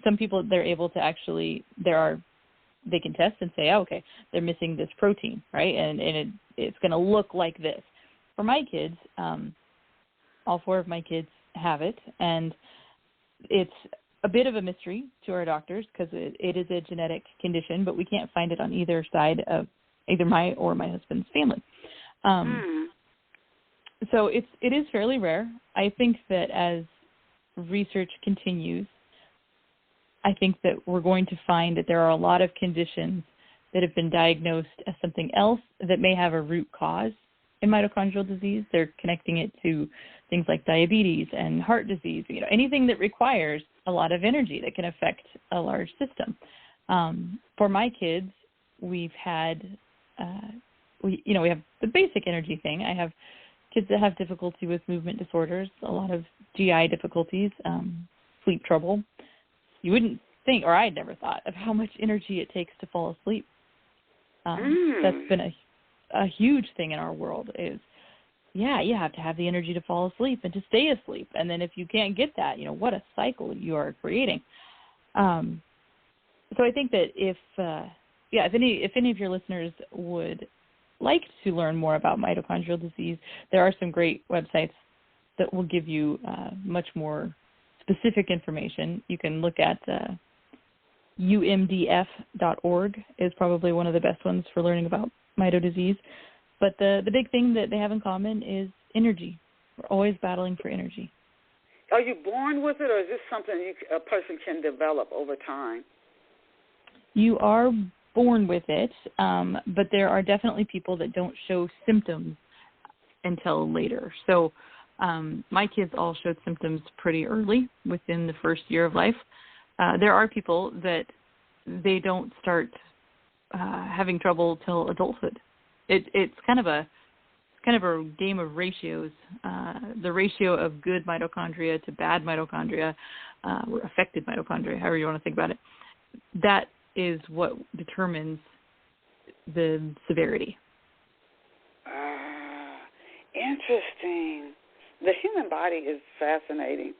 some people, they're able to actually, they can test and say, okay, they're missing this protein, right? And it's going to look like this. For my kids, all four of my kids have it, and it's a bit of a mystery to our doctors because it is a genetic condition, but we can't find it on either side of either my or my husband's family. So it is fairly rare. I think that as research continues, I think that we're going to find that there are a lot of conditions that have been diagnosed as something else that may have a root cause in mitochondrial disease. They're connecting it to things like diabetes and heart disease, anything that requires a lot of energy that can affect a large system. For my kids, we've had, we have the basic energy thing. I have kids that have difficulty with movement disorders, a lot of GI difficulties, sleep trouble. you wouldn't think, or I'd never thought, of how much energy it takes to fall asleep. That's been a huge thing in our world is, you have to have the energy to fall asleep and to stay asleep. And then if you can't get that, what a cycle you are creating. So I think that if any of your listeners would like to learn more about mitochondrial disease, there are some great websites that will give you much more specific information. You can look at umdf.org is probably one of the best ones for learning about mito disease. But the big thing that they have in common is energy. We're always battling for energy. Are you born with it, or is this something a person can develop over time? You are born with it, but there are definitely people that don't show symptoms until later. So my kids all showed symptoms pretty early, within the first year of life. There are people that they don't start having trouble till adulthood. It's kind of a game of ratios. The ratio of good mitochondria to bad mitochondria, or affected mitochondria, however you want to think about it, that is what determines the severity. Interesting. The human body is fascinating.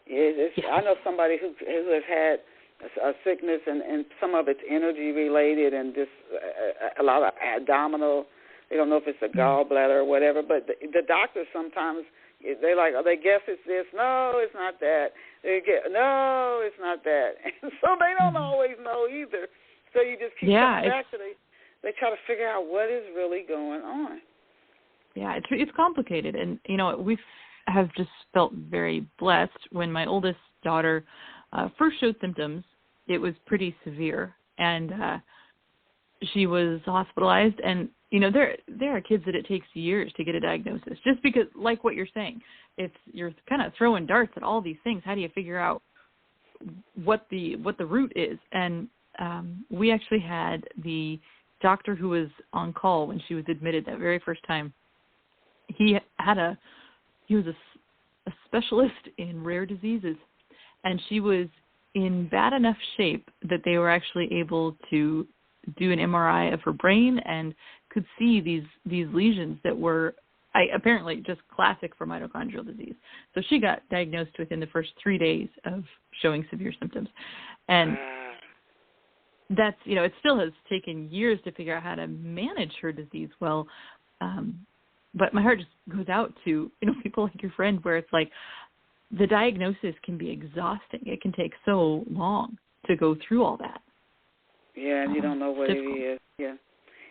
I know somebody who has had a sickness, and some of it's energy related, and just a lot of abdominal. They don't know if it's a gallbladder or whatever, but the doctors sometimes they guess it's this. No, it's not that. No, it's not that. And so they don't always know either. So you just keep coming back to they try to figure out what is really going on. Yeah, it's complicated, and we have just felt very blessed. When my oldest daughter first showed symptoms, it was pretty severe, and she was hospitalized. And there are kids that it takes years to get a diagnosis, just because, like what you're saying, you're kind of throwing darts at all these things. How do you figure out what the root is? And we actually had the doctor who was on call when she was admitted that very first time. He was a specialist in rare diseases, and she was in bad enough shape that they were actually able to do an MRI of her brain and could see these lesions that were apparently just classic for mitochondrial disease. So she got diagnosed within the first 3 days of showing severe symptoms. And that's, it still has taken years to figure out how to manage her disease well. But my heart just goes out to, people like your friend, where it's like the diagnosis can be exhausting. It can take so long to go through all that. Yeah, and you don't know what difficult. It is. Yeah.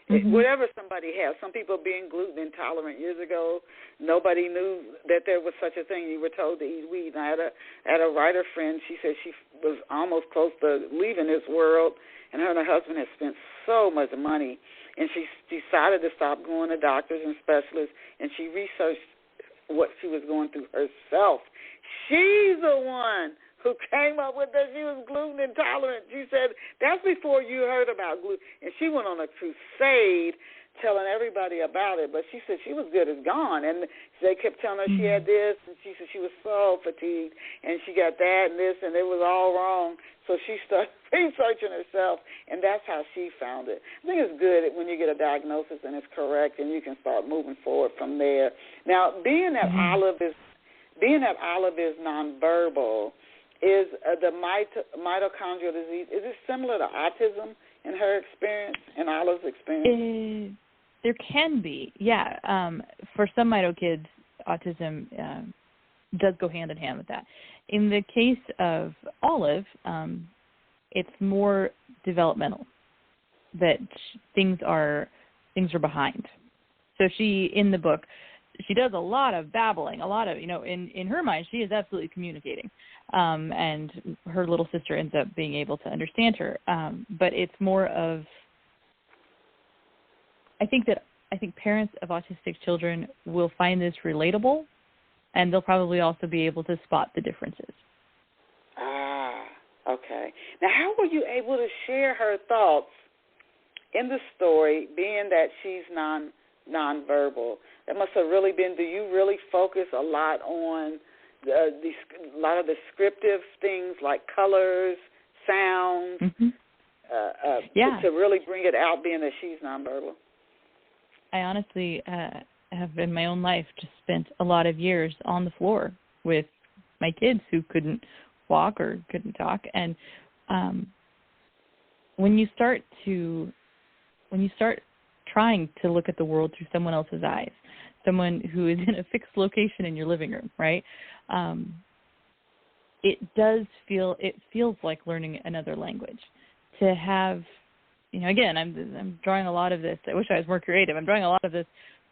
Mm-hmm. Whatever somebody has. Some people being gluten intolerant years ago, nobody knew that there was such a thing. You were told to eat wheat. And I had a writer friend. She said she was almost close to leaving this world, and her husband had spent so much money, and she decided to stop going to doctors and specialists, and she researched what she was going through herself. She's the one who came up with that she was gluten intolerant. She said, that's before you heard about gluten. And she went on a crusade telling everybody about it, but she said she was good as gone. And they kept telling her she had this, and she said she was so fatigued, and she got that and this, and it was all wrong. So she started researching herself, and that's how she found it. I think it's good when you get a diagnosis and it's correct, and you can start moving forward from there. Now, being that Olive is nonverbal, is the mitochondrial disease, is it similar to autism in her experience, in Olive's experience? There can be, yeah. For some mito kids, autism does go hand in hand with that. In the case of Olive, it's more developmental, that things are behind. So she, in the book, she does a lot of babbling, a lot of, in her mind, she is absolutely communicating. And her little sister ends up being able to understand her. But it's more of, I think parents of autistic children will find this relatable, and they'll probably also be able to spot the differences. Okay. Now, how were you able to share her thoughts in the story, being that she's nonverbal? That must have really been, do you really focus a lot on a lot of descriptive things like colors, sounds, Yeah. to really bring it out, being that she's nonverbal. I honestly have in my own life just spent a lot of years on the floor with my kids who couldn't walk or couldn't talk. And when you start trying to look at the world through someone else's eyes, someone who is in a fixed location in your living room, right? It feels like learning another language. To have, again, I'm drawing a lot of this. I wish I was more creative. I'm drawing a lot of this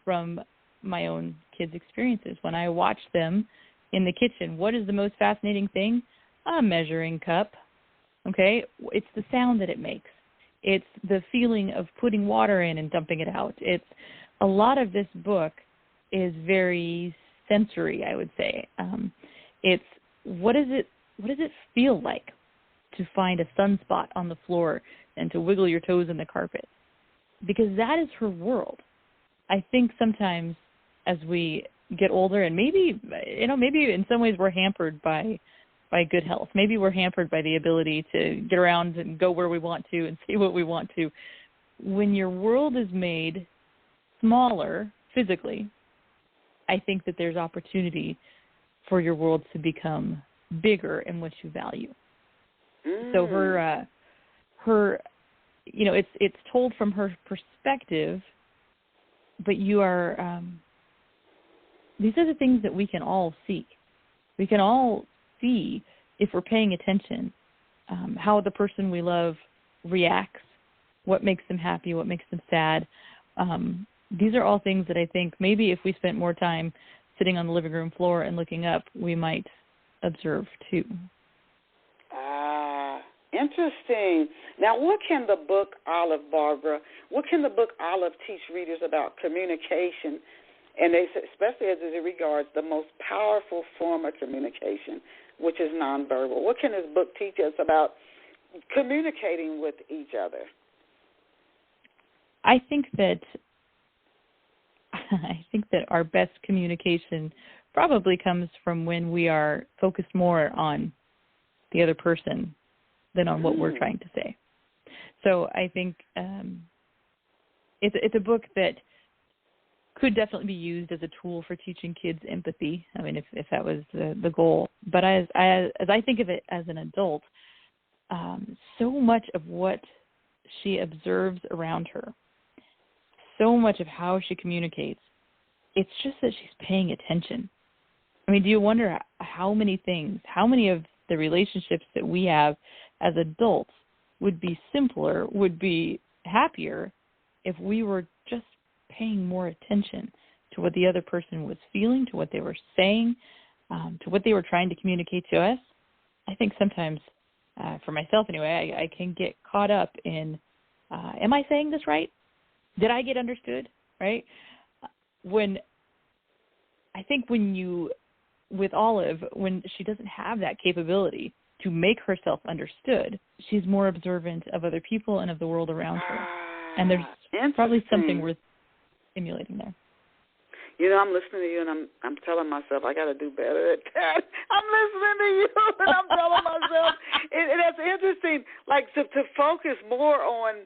from my own kids' experiences. When I watch them in the kitchen, what is the most fascinating thing? A measuring cup. Okay, it's the sound that it makes. It's the feeling of putting water in and dumping it out. It's a lot of this book is very sensory, I would say. It's what does it feel like to find a sunspot on the floor and to wiggle your toes in the carpet? Because that is her world. I think sometimes as we get older, and maybe in some ways we're hampered by good health. Maybe we're hampered by the ability to get around and go where we want to and see what we want to. When your world is made smaller physically, I think that there's opportunity for your world to become bigger in what you value. So her it's told from her perspective, but you are, these are the things that we can all see. We can all see, if we're paying attention, how the person we love reacts, what makes them happy, what makes them sad. These are all things that I think maybe if we spent more time sitting on the living room floor and looking up, we might observe too. Interesting. Now, what can the book Olive teach readers about communication, and especially as it regards the most powerful form of communication, which is nonverbal? What can this book teach us about communicating with each other? I think that our best communication probably comes from when we are focused more on the other person than on what we're trying to say. So I think it's a book that could definitely be used as a tool for teaching kids empathy. I mean, if that was the goal. But as I think of it as an adult, so much of what she observes around her, so much of how she communicates, it's just that she's paying attention. I mean, do you wonder how many of the relationships that we have as adults would be simpler, would be happier if we were just paying more attention to what the other person was feeling, to what they were saying, to what they were trying to communicate to us? I think sometimes, for myself anyway, I can get caught up in, am I saying this right? Did I get understood? Right? With Olive, when she doesn't have that capability to make herself understood, she's more observant of other people and of the world around her. And there's probably something worth stimulating there. I'm listening to you, and I'm telling myself I got to do better at that. I'm listening to you, and I'm telling myself, and that's interesting, like to focus more on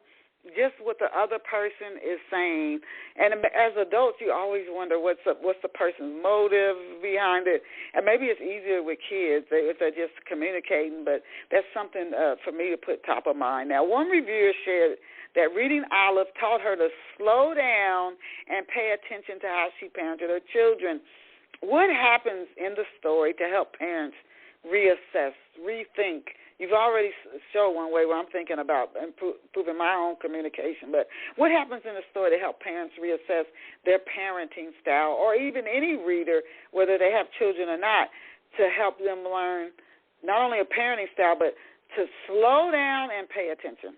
just what the other person is saying. And as adults, you always wonder what's the person's motive behind it. And maybe it's easier with kids if they're just communicating, but that's something for me to put top of mind. Now, one reviewer shared that reading Olive taught her to slow down and pay attention to how she parented her children. What happens in the story to help parents reassess, rethink? You've already shown one way where I'm thinking about improving my own communication, but what happens in the story to help parents reassess their parenting style, or even any reader, whether they have children or not, to help them learn not only a parenting style, but to slow down and pay attention?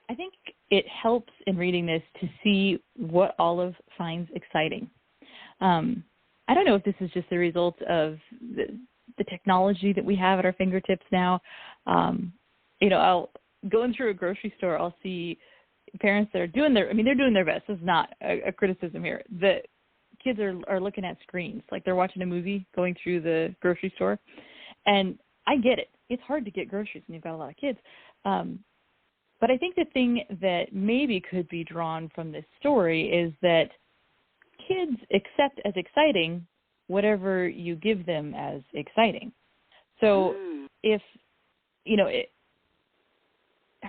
I think it helps in reading this to see what Olive finds exciting. I don't know if this is just the result of the technology that we have at our fingertips now. I'll going through a grocery store, I'll see parents that are doing they're doing their best. This is not a criticism here. The kids are looking at screens, like they're watching a movie going through the grocery store. And I get it. it's hard to get groceries when you've got a lot of kids. But I think the thing that maybe could be drawn from this story is that kids accept as exciting whatever you give them as exciting. So if,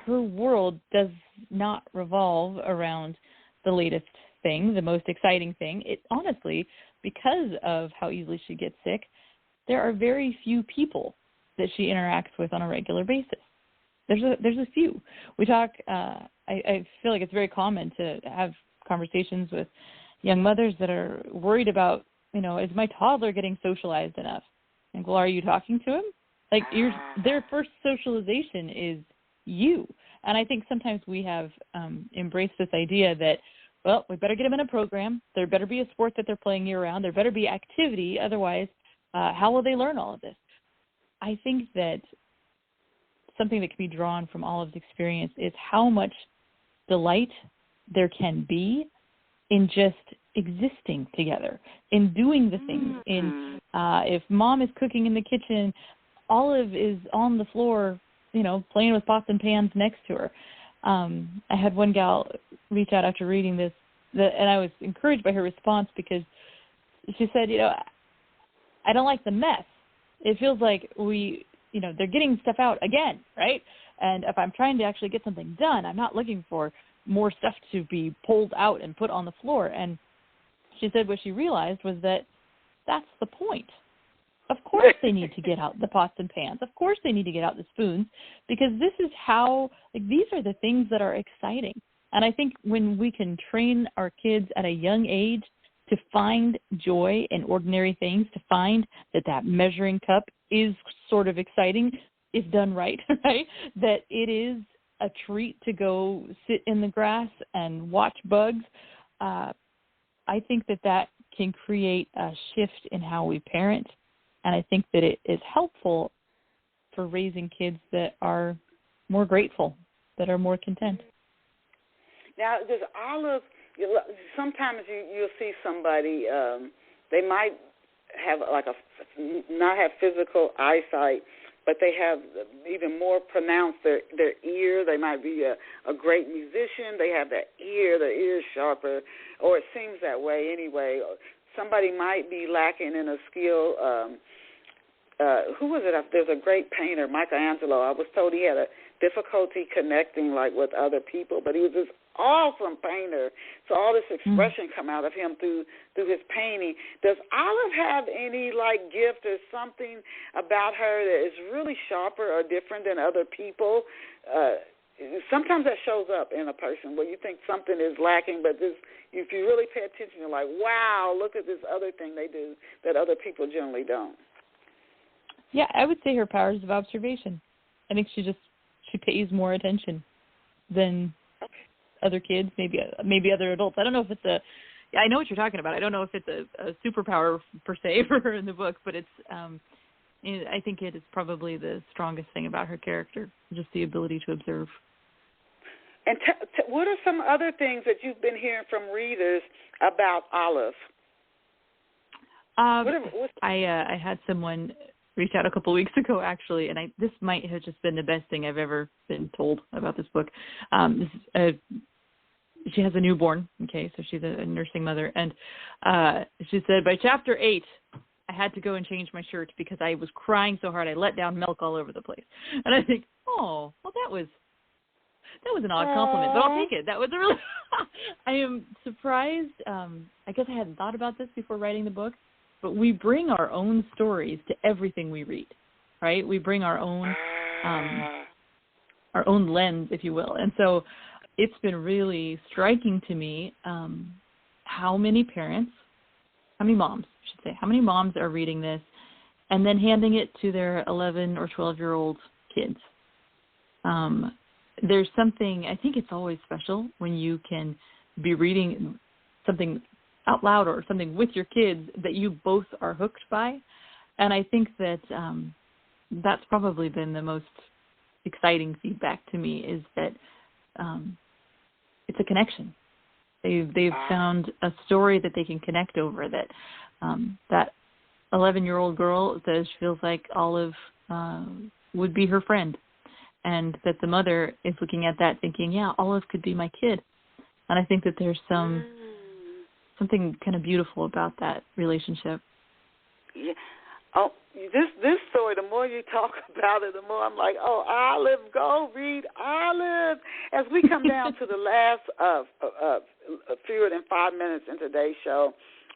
her world does not revolve around the latest thing, the most exciting thing, it honestly, because of how easily she gets sick, there are very few people that she interacts with on a regular basis. There's a few. We talk, I feel like it's very common to have conversations with young mothers that are worried about, is my toddler getting socialized enough? And well, are you talking to him? Like, their first socialization is you. And I think sometimes we have embraced this idea that, well, we better get them in a program. There better be a sport that they're playing year-round. There better be activity. Otherwise, how will they learn all of this? I think that something that can be drawn from Olive's experience is how much delight there can be in just existing together, in doing the things. In if mom is cooking in the kitchen, Olive is on the floor, playing with pots and pans next to her. I had one gal reach out after reading this, and I was encouraged by her response because she said, I don't like the mess. It feels like they're getting stuff out again, right? And if I'm trying to actually get something done, I'm not looking for more stuff to be pulled out and put on the floor. And she said what she realized was that that's the point. Of course they need to get out the pots and pans. Of course they need to get out the spoons, because this is how, these are the things that are exciting. And I think when we can train our kids at a young age to find joy in ordinary things, to find that measuring cup is sort of exciting if done right, right? That it is a treat to go sit in the grass and watch bugs. I think that can create a shift in how we parent. And I think that it is helpful for raising kids that are more grateful, that are more content. Now, does Olive, sometimes you'll see somebody, they might have not have physical eyesight, but they have even more pronounced their ear. They might be a great musician. They have that ear, the ear is sharper, or it seems that way anyway. Somebody might be lacking in a skill. Who was it? There's a great painter, Michelangelo. I was told he had a difficulty connecting with other people, but he was this awesome painter. So all this expression come out of him through his painting. Does Olive have any gift or something about her that is really sharper or different than other people? Sometimes that shows up in a person where you think something is lacking, but if you really pay attention, you're like, wow, look at this other thing they do that other people generally don't. Yeah, I would say her powers of observation. I think she pays more attention than other kids, maybe other adults. I don't know if it's I know what you're talking about. I don't know if it's a superpower per se for her in the book, but it's I think it is probably the strongest thing about her character, just the ability to observe. And what are some other things that you've been hearing from readers about Olive? I had someone reach out a couple of weeks ago, actually, and this might have just been the best thing I've ever been told about this book. She has a newborn, okay, so she's a nursing mother, and she said, by chapter 8, I had to go and change my shirt because I was crying so hard I let down milk all over the place. And I think, oh, well, that was an odd compliment, but I'll take it. That was a really I am surprised. I guess I hadn't thought about this before writing the book, but we bring our own stories to everything we read, right? We bring our own lens, if you will. And so it's been really striking to me how many moms are reading this and then handing it to their 11 or 12-year-old kids. There's something, I think it's always special when you can be reading something out loud or something with your kids that you both are hooked by. And I think that that's probably been the most exciting feedback to me, is that it's a connection. They've found a story that they can connect over, that that 11-year-old girl says she feels like Olive would be her friend, and that the mother is looking at that thinking, yeah, Olive could be my kid. And I think that there's something kind of beautiful about that relationship. Yeah. Oh, this story, the more you talk about it, the more I'm like, oh, Olive, go read Olive. As we come down to the last fewer than 5 minutes in today's show,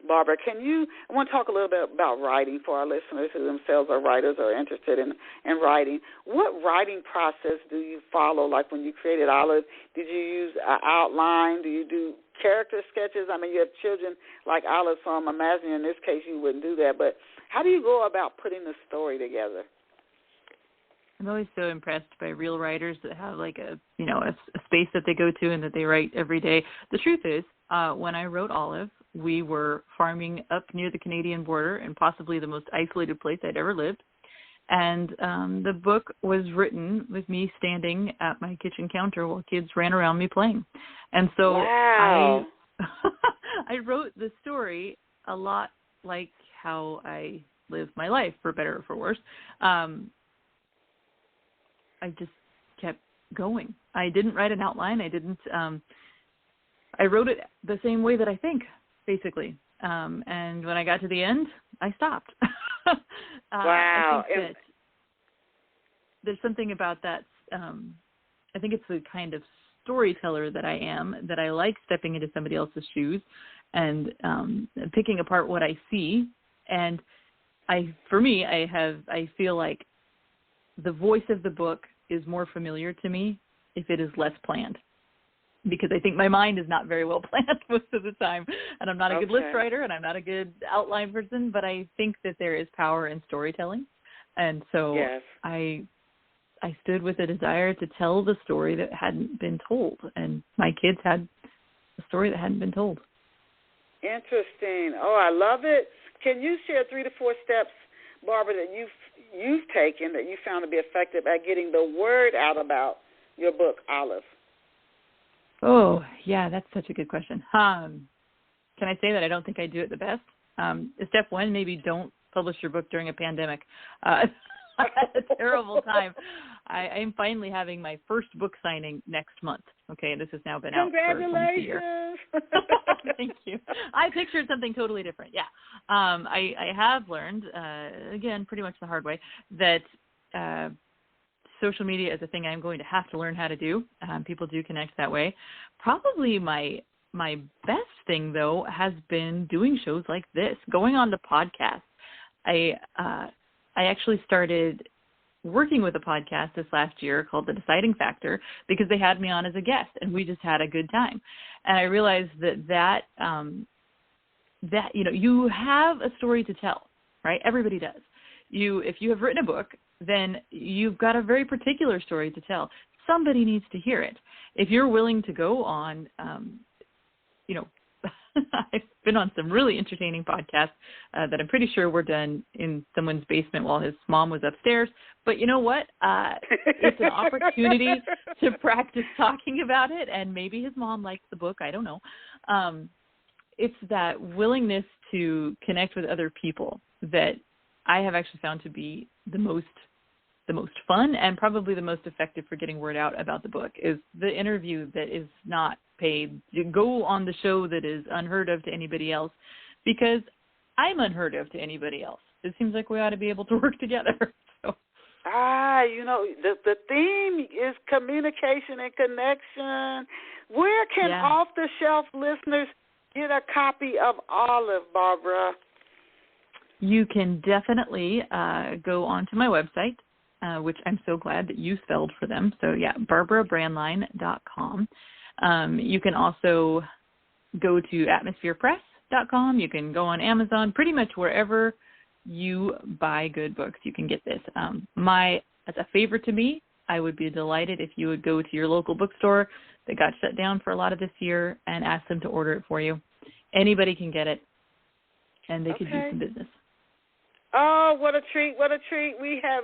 Barbara, I want to talk a little bit about writing for our listeners who themselves are writers or interested in writing. What writing process do you follow? Like when you created Olive, did you use an outline? Do you do character sketches? I mean, you have children like Olive, so I'm imagining in this case you wouldn't do that. But how do you go about putting the story together? I'm always so impressed by real writers that have like a space that they go to and that they write every day. The truth is, when I wrote Olive, we were farming up near the Canadian border and possibly the most isolated place I'd ever lived. And the book was written with me standing at my kitchen counter while kids ran around me playing. And so wow. I wrote the story a lot like how I live my life, for better or for worse. I just kept going. I didn't write an outline. I wrote it the same way that I think, basically. And when I got to the end, I stopped. Wow. I think that there's something about that. I think it's the kind of storyteller that I am, that I like stepping into somebody else's shoes and picking apart what I see. And I feel like the voice of the book is more familiar to me if it is less planned, because I think my mind is not very well planned most of the time, and I'm not a good list writer, and I'm not a good outline person, but I think that there is power in storytelling. And so yes. I stood with a desire to tell the story that hadn't been told, and my kids had a story that hadn't been told. Interesting. Oh, I love it. Can you share 3 to 4 steps, Barbara, that you've taken that you found to be effective at getting the word out about your book, Olive? Oh, yeah, that's such a good question. Can I say that I don't think I do it the best? Step 1, maybe don't publish your book during a pandemic. I had a terrible time. I am finally having my first book signing next month. Okay, this has now been out for almost a year. Thank you. I pictured something totally different. Yeah. I have learned, again, pretty much the hard way, that social media is a thing I'm going to have to learn how to do. People do connect that way. Probably my best thing, though, has been doing shows like this, going on to podcasts. I actually started working with a podcast this last year called The Deciding Factor because they had me on as a guest, and we just had a good time. And I realized that you have a story to tell, right? Everybody does. If you have written a book, then you've got a very particular story to tell. Somebody needs to hear it. If you're willing to go on, I've been on some really entertaining podcasts that I'm pretty sure were done in someone's basement while his mom was upstairs. But you know what? It's an opportunity to practice talking about it, and maybe his mom likes the book. I don't know. It's that willingness to connect with other people that I have actually found to be the most fun and probably the most effective for getting word out about the book is the interview that is not paid. You go on the show that is unheard of to anybody else because I'm unheard of to anybody else. It seems like we ought to be able to work together. So. The theme is communication and connection. Where can off-the-shelf listeners get a copy of Olive, Barbara? You can definitely go onto my website, which I'm so glad that you spelled for them. So, barbarabrandlein.com. You can also go to atmospherepress.com. You can go on Amazon. Pretty much wherever you buy good books, you can get this. As a favor to me, I would be delighted if you would go to your local bookstore that got shut down for a lot of this year and ask them to order it for you. Anybody can get it, and they could do some business. Oh, what a treat, what a treat. We have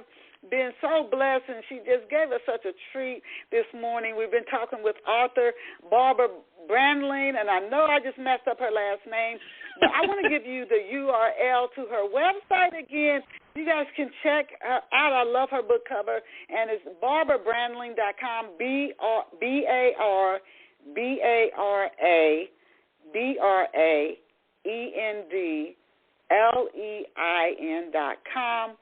been so blessed, and she just gave us such a treat this morning. We've been talking with author Barbara Brandlein, and I know I just messed up her last name, but I want to give you the URL to her website again. You guys can check her out. I love her book cover, and it's barbarabrandlein.com, BARBARABRAENDLEIN.com,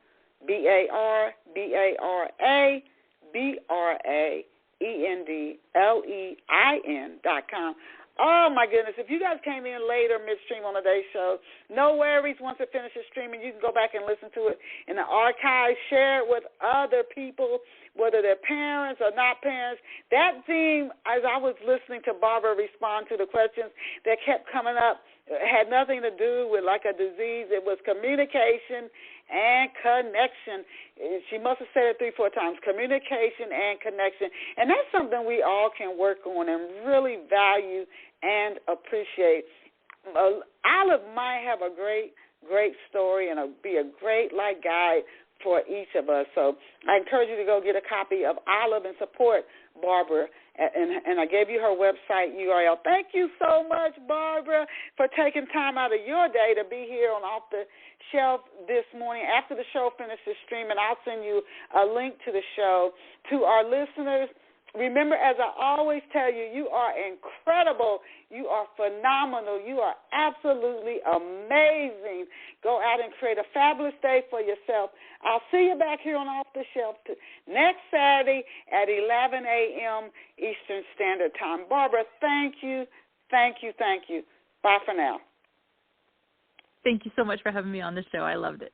BARBARAENDLEIN.com. Oh, my goodness. If you guys came in later midstream on today's show, no worries. Once it finishes streaming, you can go back and listen to it in the archives. Share it with other people, whether they're parents or not parents. That theme, as I was listening to Barbara respond to the questions that kept coming up, had nothing to do with like a disease. It was communication and connection. She must have said it 3-4 times, communication and connection. And that's something we all can work on and really value and appreciate. Olive might have a great story and be a great light guide for each of us. So I encourage you to go get a copy of Olive and support Barbara. And I gave you her website URL. Thank you so much, Barbara, for taking time out of your day to be here on Off the Shelf this morning. After the show finishes streaming, I'll send you a link to the show. To our listeners, remember, as I always tell you, you are incredible. You are phenomenal. You are absolutely amazing. Go out and create a fabulous day for yourself. I'll see you back here on Off the Shelf next Saturday at 11 a.m. Eastern Standard Time. Barbara, thank you. Thank you. Thank you. Bye for now. Thank you so much for having me on the show. I loved it.